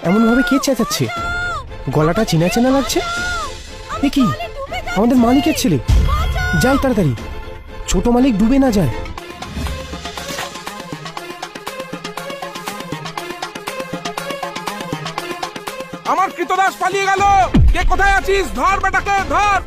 এমন ভাবে কে চেঁচাচ্ছে? গলাটা চেনা চেনা লাগছে। এ কি, আমাদের মালিকের ছেলে! যাই তাড়াতাড়ি, ছোট মালিক ডুবে না যায়। আমার কৃতদাস পালিয়ে গেল। কে কোথায় আছিস? ধর বেটাকে, ধর।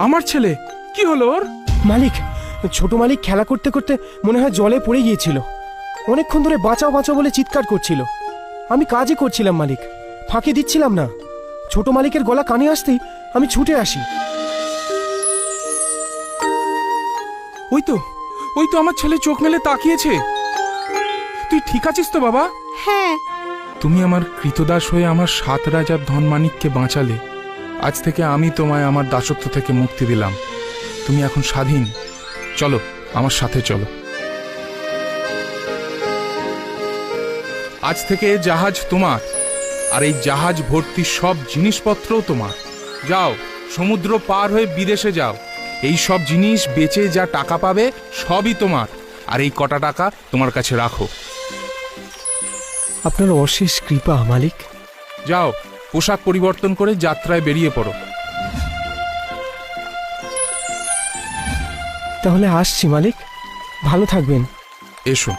আমার ছেলে কি হলো ওর? মালিক, ছোট মালিক খেলা করতে করতে মনে হয় জলে পড়ে গিয়েছিল। অনেকক্ষণ ধরে বাঁচাও বাঁচাও বলে চিৎকার করছিল। আমি কাজই করছিলাম মালিক, ফাঁকি দিচ্ছিলাম না। ছোট মালিকের গলা কানে আসতেই আমি ছুটে আসি। ওই তো আমার ছেলে চোখ মেলে তাকিয়েছে। তুই ঠিক আছিস তো বাবা? হ্যাঁ। তুমি আমার কৃতদাস হয়ে আমার 7 রাজার ধনমাণিককে বাঁচালে। আজ থেকে আমি তোমায় আমার দাসত্ব থেকে মুক্তি দিলাম। তুমি এখন স্বাধীন। চলো, আমার সাথে চলো। আজ থেকে জাহাজ তোমার, আর এই জাহাজ ভর্তি সব জিনিসপত্রও তোমার। যাও, সমুদ্র পার হয়ে বিদেশে যাও। এই সব জিনিস বেচে যা টাকা পাবে সবই তোমার, আর এই কটা টাকা তোমার কাছে রাখো। আপনার অশেষ কৃপা মালিক। যাও, পোশাক পরিবর্তন করে যাত্রায় বেরিয়ে পড়ো। তাহলে আসছি মালিক, ভালো থাকবেন। এসো।